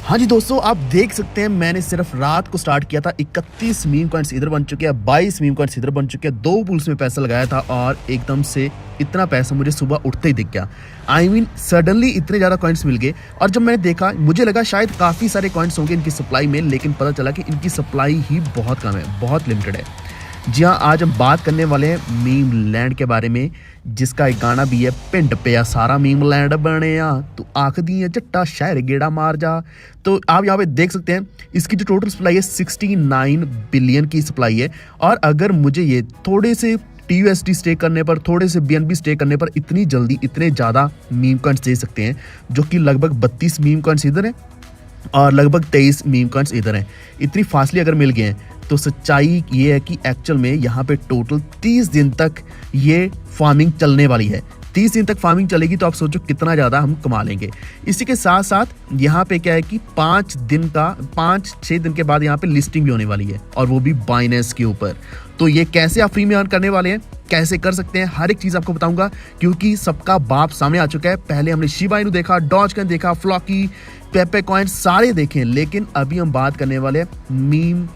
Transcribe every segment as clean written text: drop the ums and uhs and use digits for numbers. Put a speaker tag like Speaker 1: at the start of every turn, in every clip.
Speaker 1: हाँ जी दोस्तों, आप देख सकते हैं मैंने सिर्फ रात को स्टार्ट किया था। 31 मीम कॉइन्स इधर बन चुके हैं, 22 मीम कॉइन्स इधर बन चुके हैं। 2 पूल्स में पैसा लगाया था और एकदम से इतना पैसा मुझे सुबह उठते ही दिख गया। सडनली इतने ज़्यादा कॉइन्स मिल गए। और जब मैंने देखा मुझे लगा शायद काफ़ी सारे कॉइन्स होंगे इनकी सप्लाई में, लेकिन पता चला कि इनकी सप्लाई ही बहुत कम है, बहुत लिमिटेड है। जी हाँ, आज हम बात करने वाले हैं मीम लैंड के बारे में, जिसका एक गाना भी है, पिंड पे सारा मीम लैंड बने तू आख दी चट्टा शहर गेड़ा मार जा। तो आप यहाँ पे देख सकते हैं इसकी जो टोटल सप्लाई है 69 बिलियन की सप्लाई है। और अगर मुझे ये थोड़े से TUSD स्टेक करने पर, थोड़े से BNB स्टेक करने पर इतनी जल्दी इतने ज़्यादा मीम कॉइन्स दे सकते हैं, जो कि लगभग 32 मीम कॉइन्स इधर हैं और लगभग 23 मीम कॉइन्स इधर हैं। इतनी फास्टली अगर मिल गए हैं तो सच्चाई ये है कि एक्चुअल में यहाँ पे टोटल 30 दिन तक ये फार्मिंग चलने वाली है। 30 दिन तक फार्मिंग चलेगी तो आप सोचो कितना ज़्यादा हम कमा लेंगे। इसी के साथ साथ यहाँ पे क्या है कि 5-6 दिन के बाद यहाँ पे लिस्टिंग भी होने वाली है, और वो भी बाइनेंस के ऊपर। तो ये कैसे आप फ्री में अर्न करने वाले हैं, कैसे कर सकते हैं, हर एक चीज़ आपको बताऊंगा, क्योंकि सबका बाप सामने आ चुका है। पहले हमने शिबा इनू देखा, डॉजकॉइन देखा, फ्लॉकी, पेपे कॉइन सारे देखे, लेकिन अभी हम बात करने वाले मीम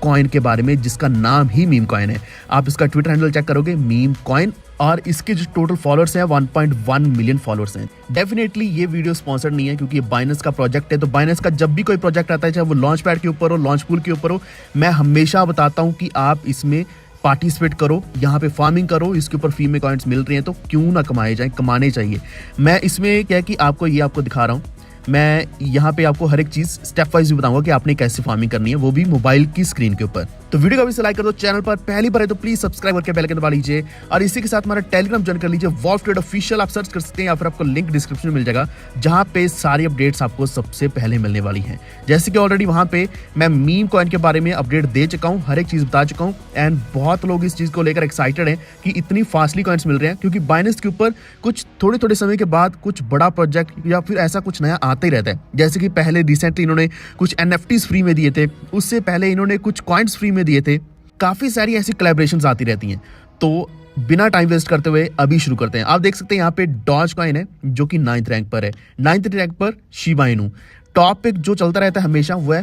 Speaker 1: कॉइन के बारे में, जिसका नाम ही मीम कॉइन है। आप इसका ट्विटर हैंडल चेक करोगे, मीम कॉइन, और इसके जो टोटल फॉलोअर्स हैं 1.1 मिलियन फॉलोअर्स हैं। डेफिनेटली ये वीडियो स्पॉन्सर्ड नहीं है, क्योंकि ये बाइनेंस का प्रोजेक्ट है। तो बाइनेंस का जब भी कोई प्रोजेक्ट आता है, चाहे वो लॉन्च पैड के ऊपर हो, लॉन्च पूल के ऊपर हो, मैं हमेशा बताता हूँ कि आप इसमें पार्टिसिपेट करो, यहाँ पे फार्मिंग करो। इसके ऊपर फ्री में कॉइन्स मिल रही हैं तो क्यों ना कमाए जाएं, कमाने चाहिए। मैं इसमें क्या है कि आपको दिखा रहा हूँ, मैं यहाँ पे आपको हर एक चीज़ स्टेप वाइज भी बताऊंगा कि आपने कैसे फार्मिंग करनी है, वो भी मोबाइल की स्क्रीन के ऊपर। तो वीडियो को भी लाइक कर दो, चैनल पर पहली बार है तो प्लीज सब्सक्राइब करके बेल आइकन दबा लीजिए, और इसी के साथ हमारा टेलीग्राम ज्वाइन कर लीजिए, वॉल्फ ट्रेड ऑफिशियल। आप सर्च कर सकते हैं या फिर आपको लिंक डिस्क्रिप्शन में मिल जाएगा, जहाँ पे सारी अपडेट्स आपको सबसे पहले मिलने वाली हैं। जैसे कि ऑलरेडी वहाँ पे मैं मीम कॉइन के बारे में अपडेट दे चुका हूँ, हर एक चीज़ बता चुका हूँ, एंड बहुत लोग इस चीज़ को लेकर एक्साइटेड हैं कि इतनी फास्टली कॉइन्स मिल रहे हैं, क्योंकि बाइनेंस के ऊपर कुछ थोड़े समय के बाद कुछ बड़ा प्रोजेक्ट या फिर ऐसा कुछ नया आता ही रहता है। जैसे कि पहले रिसेंटली इन्होंने कुछ NFTs फ्री में दिए थे, उससे पहले इन्होंने कुछ कॉइन्स फ्री में दिए थे। काफ़ी सारी ऐसी कोलैबोरेशंस आती रहती हैं। तो बिना टाइम वेस्ट करते हुए अभी शुरू करते हैं। आप देख सकते हैं यहाँ पे डॉजकॉइन है जो कि 9th रैंक पर है, 9th रैंक पर शिबा इनू। टॉप पे जो चलता रहता है हमेशा वो है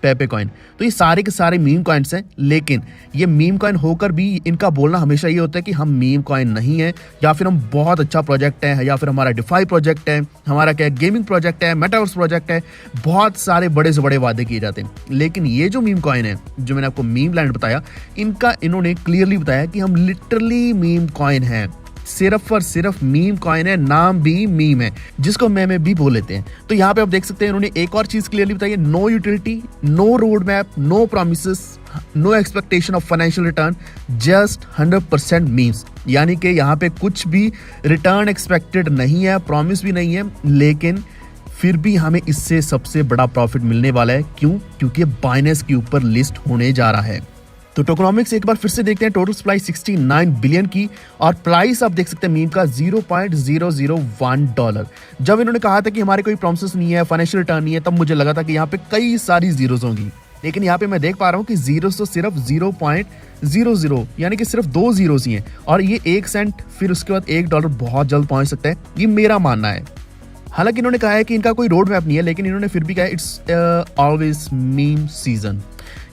Speaker 1: पेपे कॉइन। तो ये सारे के सारे मीम कॉइन्स हैं, लेकिन ये मीम कॉइन होकर भी इनका बोलना हमेशा ये होता है कि हम मीम कॉइन नहीं है, या फिर हम बहुत अच्छा प्रोजेक्ट है, या फिर हमारा डिफाई प्रोजेक्ट है, हमारा क्या गेमिंग प्रोजेक्ट है, मेटावर्स प्रोजेक्ट है। बहुत सारे बड़े से बड़े वादे किए जाते हैं। लेकिन ये जो मीम कॉइन है, जो मैंने आपको मीम लैंड बताया, इन्होंने क्लियरली बताया कि हम लिटरली मीम कॉइन है, सिर्फ और सिर्फ मीम कॉइन है, नाम भी मीम है, जिसको मैं भी बोल लेते हैं। तो यहाँ पे आप देख सकते हैं इन्होंने एक और चीज क्लियरली बताई है, no utility, no road map, no promises, no expectation of financial return, just 100% memes. यानी कि यहाँ पे कुछ भी रिटर्न एक्सपेक्टेड नहीं है, प्रॉमिस भी नहीं है, लेकिन फिर भी हमें इससे सबसे बड़ा प्रॉफिट मिलने वाला है। क्यों? क्योंकि बाइनेंस के ऊपर लिस्ट होने जा रहा है। तो टोकनॉमिक्स एक बार फिर से देखते हैं। टोटल सप्लाई 69 बिलियन की, और प्राइस आप देख सकते हैं मीम का $0.001। जब इन्होंने कहा था कि हमारे कोई प्रॉमिसेस नहीं है, फाइनेंशियल रिटर्न नहीं है, तब मुझे लगा था कि यहाँ पे कई सारी जीरोस होंगी, लेकिन यहाँ पे मैं देख पा रहा हूँ कि जीरोस तो सिर्फ 0.00, यानी कि सिर्फ 2 जीरोस ही हैं, और ये 1 सेंट, फिर उसके बाद $1 बहुत जल्द पहुंच सकता है, ये मेरा मानना है। हालांकि इन्होंने कहा है कि इनका कोई रोड मैप नहीं है, लेकिन इन्होंने फिर भी कहा इट्स ऑलवेज मीम सीजन।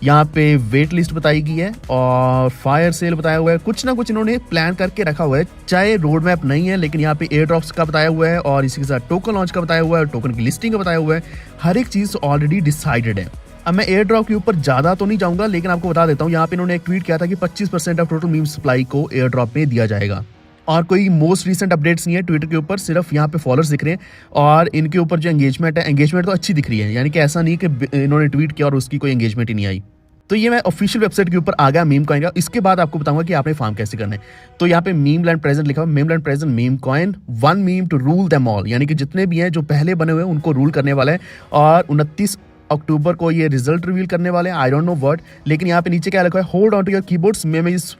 Speaker 1: यहाँ पे वेट लिस्ट बताई गई है और फायर सेल बताया हुआ है, कुछ ना कुछ इन्होंने प्लान करके रखा हुआ है। चाहे रोड मैप नहीं है, लेकिन यहाँ पे एयर ड्रॉप्स का बताया हुआ है, और इसी के साथ टोकन लॉन्च का बताया हुआ है, टोकन की लिस्टिंग का बताया हुआ है। हर एक चीज़ ऑलरेडी डिसाइडेड है। अब मैं एयर ड्रॉप के ऊपर ज़्यादा तो नहीं जाऊँगा, लेकिन आपको बता देता हूँ, यहाँ पे इन्होंने एक ट्वीट किया था कि 25% ऑफ टोटल मीम सप्लाई को एयर ड्रॉप में दिया जाएगा। और कोई मोस्ट रीसेंट अपडेट्स नहीं है ट्विटर के ऊपर, सिर्फ यहाँ पे फॉलोअर्स दिख रहे हैं, और इनके ऊपर जो एंगेजमेंट है, एंगेजमेंट तो अच्छी दिख रही है। यानी कि ऐसा नहीं कि इन्होंने ट्वीट किया और उसकी कोई एंगेजमेंट ही नहीं आई। तो ये मैं ऑफिशियल वेबसाइट के ऊपर आ गया मीम कॉइन का। इसके बाद आपको बताऊंगा कि आपने फार्म कैसे करना है। तो यहाँ पे मीम लैंड प्रेजेंट लिखा हुआ, meme land present meme coin, 1 meme to rule them all, यानी कि जितने भी हैं जो पहले बने हुए हैं उनको रूल करने वाला है। और 29 अक्टूबर को ये रिजल्ट रिवील करने वाले हैं, आई डोंट नो वर्ड। लेकिन यहाँ पे नीचे क्या लिखा है, hold on to your keyboards, meme is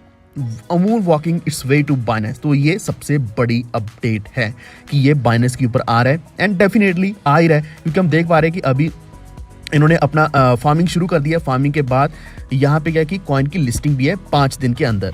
Speaker 1: अमूल walking its way to Binance. तो ये सबसे बड़ी अपडेट है कि ये बाइनेंस के ऊपर आ रहा है, एंड डेफिनेटली आ ही रहा है, क्योंकि हम देख पा रहे हैं कि अभी इन्होंने अपना फार्मिंग शुरू कर दिया। फार्मिंग के बाद यहाँ पे क्या है कि कॉइन की लिस्टिंग भी है 5 दिन के अंदर।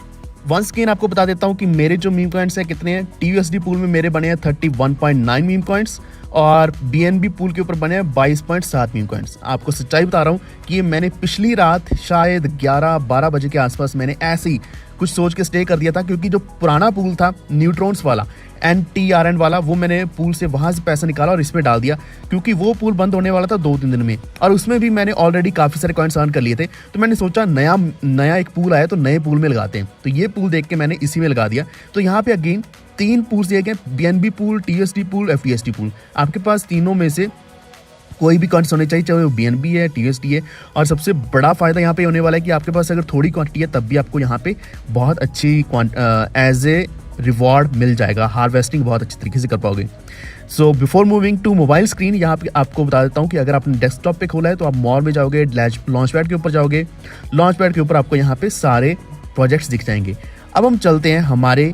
Speaker 1: वंस अगेन आपको बता देता हूँ कि मेरे जो मीम कॉइन्स हैं कितने हैं। TUSD पूल में मेरे बने हैं 31.9 मीम कॉइन्स और BNB पूल के ऊपर बने हैं 22.7 मीम कॉइन्स। आपको सच्चाई बता रहा हूँ कि ये मैंने पिछली रात शायद 11-12 बजे के आसपास मैंने ऐसे ही कुछ सोच के स्टे कर दिया था, क्योंकि जो पुराना पूल था न्यूट्रॉन्स वाला NTRN वाला, वो मैंने पूल से वहाँ से पैसा निकाला और इसमें डाल दिया, क्योंकि वो पूल बंद होने वाला था 2-3 दिन में और उसमें भी मैंने ऑलरेडी काफ़ी सारे कॉइन्स अर्न कर लिए थे। तो मैंने सोचा नया एक पूल आया तो नए पूल में लगाते हैं, तो ये पूल देख के मैंने इसी में लगा दिया। तो यहाँ पे अगेन 3 पूल्स दिए गए, BNB pool, TUSD pool, FTSD pool. आपके पास तीनों में से कोई भी कॉइन्स होने चाहिए, चाहे वो BNB है, TUSD है। और सबसे बड़ा फायदा यहाँ पे होने वाला है कि आपके पास अगर थोड़ी क्वांटिटी है तब भी आपको यहाँ पे बहुत अच्छी एज ए रिवॉर्ड मिल जाएगा, हार्वेस्टिंग बहुत अच्छी तरीके से कर पाओगे। So before moving to mobile screen, यहाँ पे आपको बता देता हूँ कि अगर आपने डेस्कटॉप पे खोला है तो आप मोर में जाओगे, लॉन्च पैड के ऊपर जाओगे, लॉन्च पैड के ऊपर आपको यहाँ पे सारे प्रोजेक्ट्स दिख जाएंगे। अब हम चलते हैं हमारे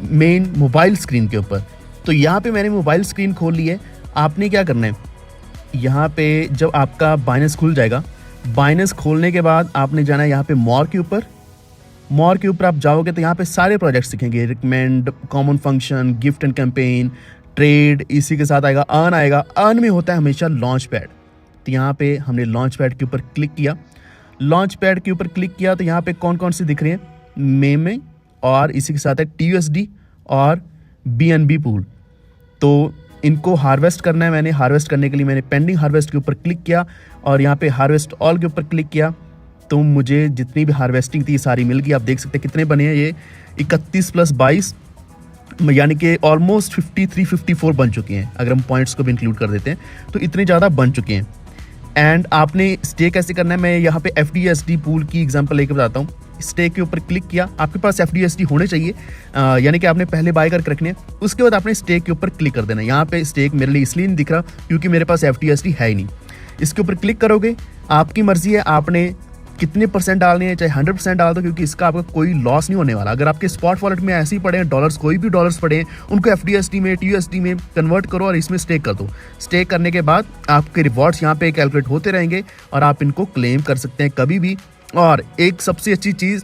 Speaker 1: मेन मोबाइल स्क्रीन के ऊपर। तो यहाँ पे मैंने मोबाइल स्क्रीन खोल ली है। आपने क्या करना है, यहाँ पे जब आपका बाइनेंस खुल जाएगा, बाइनेंस खोलने के बाद आपने जाना है यहाँ पे मोर के ऊपर। मोर के ऊपर आप जाओगे तो यहाँ पे सारे प्रोजेक्ट्स दिखेंगे, recommend, common function, gift and campaign, trade, इसी के साथ आएगा अर्न। आएगा अर्न में होता है हमेशा लॉन्च पैड। तो यहाँ पे हमने लॉन्च पैड के ऊपर क्लिक किया। लॉन्च पैड के ऊपर क्लिक किया तो यहाँ पे कौन कौन से दिख रहे हैं, मेमे और इसी के साथ है TUSD और BNB पूल। तो इनको हार्वेस्ट करना है। मैंने हार्वेस्ट करने के लिए मैंने पेंडिंग हार्वेस्ट के ऊपर क्लिक किया और यहाँ पे हार्वेस्ट ऑल के ऊपर क्लिक किया, तो मुझे जितनी भी हार्वेस्टिंग थी सारी मिल गई। आप देख सकते हैं कितने बने हैं, ये 31 + 22 यानी कि ऑलमोस्ट 53-54 बन चुके हैं। अगर हम पॉइंट्स को भी इंक्लूड कर देते हैं तो इतने ज़्यादा बन चुके हैं। एंड आपने स्टे कैसे करना है, मैं यहाँ पे FTSD पूल की एग्जांपल लेके बताता हूँ। स्टे के ऊपर क्लिक किया, आपके पास FTSD होने चाहिए, यानी कि आपने पहले बाय करके रखने हैं। उसके बाद आपने स्टे के ऊपर क्लिक कर देना। यहाँ पे स्टेक मेरे लिए इसलिए नहीं दिख रहा क्योंकि मेरे पास FTSD है ही नहीं। इसके ऊपर क्लिक करोगे, आपकी मर्जी है आपने कितने % डालने हैं, चाहे 100% डाल दो, क्योंकि इसका आपका कोई लॉस नहीं होने वाला। अगर आपके स्पॉट वॉलेट में ऐसे ही पड़े हैं डॉलर्स, कोई भी डॉलर्स पड़े हैं, उनको FTSD में, TUSD में कन्वर्ट करो और इसमें स्टेक कर दो। स्टेक करने के बाद आपके रिवॉर्ड्स यहाँ पे कैलकुलेट होते रहेंगे और आप इनको क्लेम कर सकते हैं कभी भी। और एक सबसे अच्छी चीज़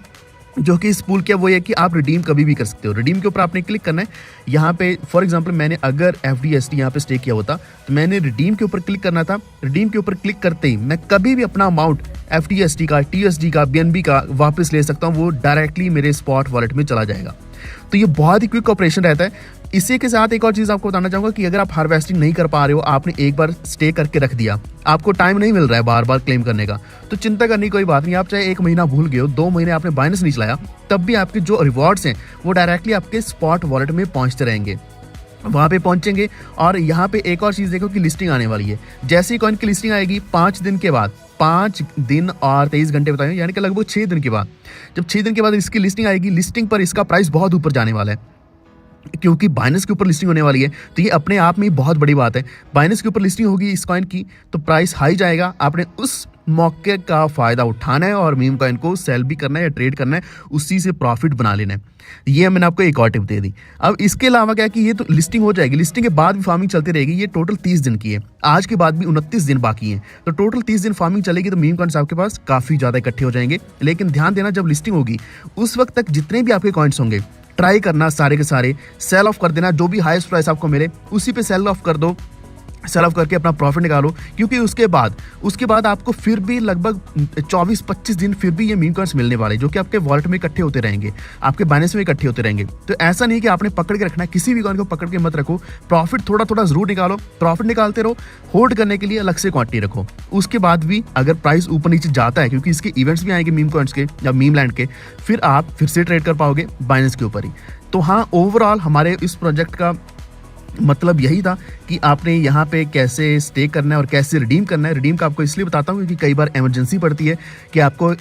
Speaker 1: जो कि इस पूल की वो है कि आप रिडीम कभी भी कर सकते हो। रिडीम के ऊपर आपने क्लिक करना है। यहाँ पे फॉर एग्जांपल मैंने अगर FTSD यहाँ पे स्टेक किया होता तो मैंने रिडीम के ऊपर क्लिक करना था। रिडीम के ऊपर क्लिक करते ही मैं कभी भी अपना अमाउंट FTSD का, TUSD का, BNB का वापस ले सकता हूँ। वो डायरेक्टली मेरे स्पॉट वॉलेट में चला जाएगा। तो ये बहुत ही क्विक ऑपरेशन रहता है। इसी के साथ एक और चीज़ आपको बताना चाहूँगा कि अगर आप हार्वेस्टिंग नहीं कर पा रहे हो, आपने एक बार स्टे करके रख दिया, आपको टाइम नहीं मिल रहा है बार बार क्लेम करने का, तो चिंता करने की कोई बात नहीं। आप चाहे 1 महीना भूल गए हो, 2 महीने आपने बाइनेंस नहीं चलाया, तब भी आपके जो रिवॉर्ड्स हैं वो डायरेक्टली आपके स्पॉट वॉलेट में पहुँचते रहेंगे, वहाँ पे पहुँचेंगे। और यहाँ पे एक और चीज़ देखो कि लिस्टिंग आने वाली है। जैसे ही कॉइन की लिस्टिंग आएगी 5 दिन के बाद, 5 दिन और 23 घंटे बताएं, यानी कि लगभग 6 दिन के बाद, जब 6 दिन के बाद इसकी लिस्टिंग आएगी, लिस्टिंग पर इसका प्राइस बहुत ऊपर जाने वाला है, क्योंकि बाइनेंस के ऊपर लिस्टिंग होने वाली है। तो ये अपने आप में ही बहुत बड़ी बात है। बाइनेंस के ऊपर लिस्टिंग होगी इस कॉइन की तो प्राइस हाई जाएगा। आपने उस मौके का फ़ायदा उठाना है और मीम कॉइन को सेल भी करना है या ट्रेड करना है, उसी से प्रॉफिट बना लेना है। ये मैंने आपको एक और टिप दे दी। अब इसके अलावा क्या है कि ये तो लिस्टिंग हो जाएगी, लिस्टिंग के बाद भी फार्मिंग चलती रहेगी। ये टोटल 30 दिन की है, आज के बाद भी 29 दिन बाकी हैं, तो टोटल 30 दिन फार्मिंग चलेगी। तो मीम कॉइन्स आपके पास काफ़ी ज़्यादा इकट्ठे हो जाएंगे। लेकिन ध्यान देना, जब लिस्टिंग होगी उस वक्त तक जितने भी आपके कॉइन्स होंगे ट्राई करना सारे के सारे सेल ऑफ कर देना। जो भी हाईएस्ट प्राइस आपको मिले उसी पे सेल ऑफ कर दो, सेल ऑफ करके अपना प्रॉफिट निकालो। क्योंकि उसके बाद आपको फिर भी लगभग 24-25 दिन फिर भी ये मीम कॉइन्स मिलने वाले, जो कि आपके वॉलेट में इकट्ठे होते रहेंगे, आपके बाइनेंस में इकट्ठे होते रहेंगे। तो ऐसा नहीं कि आपने पकड़ के रखना है, किसी भी कॉइन को पकड़ के मत रखो। प्रॉफिट थोड़ा थोड़ा जरूर निकालो, प्रॉफिट निकालते रहो। होल्ड करने के लिए अलग से क्वांटिटी रखो। उसके बाद भी अगर प्राइस ऊपर नीचे जाता है, क्योंकि इसके इवेंट्स भी आएंगे मीम कॉइन्स के या मीम लैंड के, फिर आप फिर से ट्रेड कर पाओगे बाइनेंस के ऊपर ही। तो हाँ, ओवरऑल हमारे इस प्रोजेक्ट का मतलब यही था कि आपने यहाँ पे कैसे स्टे करना है और कैसे रिडीम करना है। रिडीम का आपको इसलिए बताता हूँ क्योंकि कई बार इमरजेंसी पड़ती है कि आपको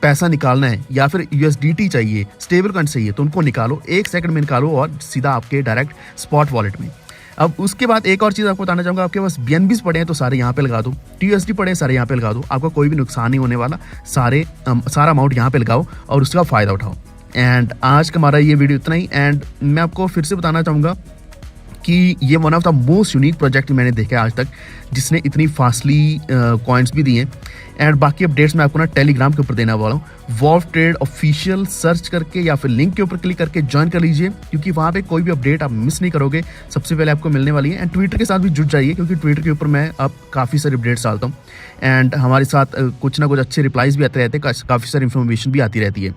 Speaker 1: पैसा निकालना है या फिर USDT चाहिए, स्टेबल कॉइन चाहिए, तो उनको निकालो, 1 सेकंड में निकालो और सीधा आपके डायरेक्ट स्पॉट वॉलेट में। अब उसके बाद एक और चीज़ आपको बताना चाहूँगा, आपके पास BNBs पड़े हैं तो सारे यहाँ पे लगा दो, TUSD पड़े हैं सारे यहाँ पे लगा दो, आपका कोई भी नुकसान नहीं होने वाला। सारा अमाउंट यहाँ पे लगाओ और उसका फ़ायदा उठाओ। एंड आज का हमारा ये वीडियो इतना ही। एंड मैं आपको फिर से बताना चाहूँगा कि ये one of the most unique project मैंने देखा है आज तक, जिसने इतनी फास्टली कॉइन्स भी दिए। एंड बाकी अपडेट्स मैं आपको ना टेलीग्राम के ऊपर देने वाला हूँ। वॉल्व ट्रेड ऑफिशियल सर्च करके या फिर लिंक के ऊपर क्लिक करके ज्वाइन कर लीजिए, क्योंकि वहाँ पे कोई भी अपडेट आप मिस नहीं करोगे, सबसे पहले आपको मिलने वाली है। एंड ट्विटर के साथ भी जुड़ जाइए, क्योंकि ट्विटर के ऊपर मैं अब काफ़ी सारे अपडेट्स डालता हूँ एंड हमारे साथ कुछ ना कुछ अच्छे रिप्लाईज भी आते रहते हैं, काफ़ी सारी इन्फॉर्मेशन भी आती रहती है।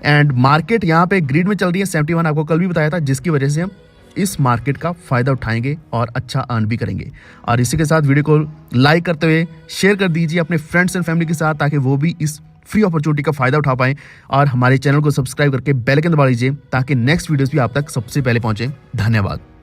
Speaker 1: एंड मार्केट यहाँ पे ग्रिड में चल रही है 71, आपको कल भी बताया था, जिसकी वजह से हम इस मार्केट का फ़ायदा उठाएंगे और अच्छा अर्न भी करेंगे। और इसी के साथ वीडियो को लाइक करते हुए शेयर कर दीजिए अपने फ्रेंड्स एंड फैमिली के साथ, ताकि वो भी इस फ्री अपॉर्चुनिटी का फ़ायदा उठा पाएँ। और हमारे चैनल को सब्सक्राइब करके बेल आइकन दबा लीजिए, ताकि नेक्स्ट वीडियोस भी आप तक सबसे पहले पहुँचें। धन्यवाद।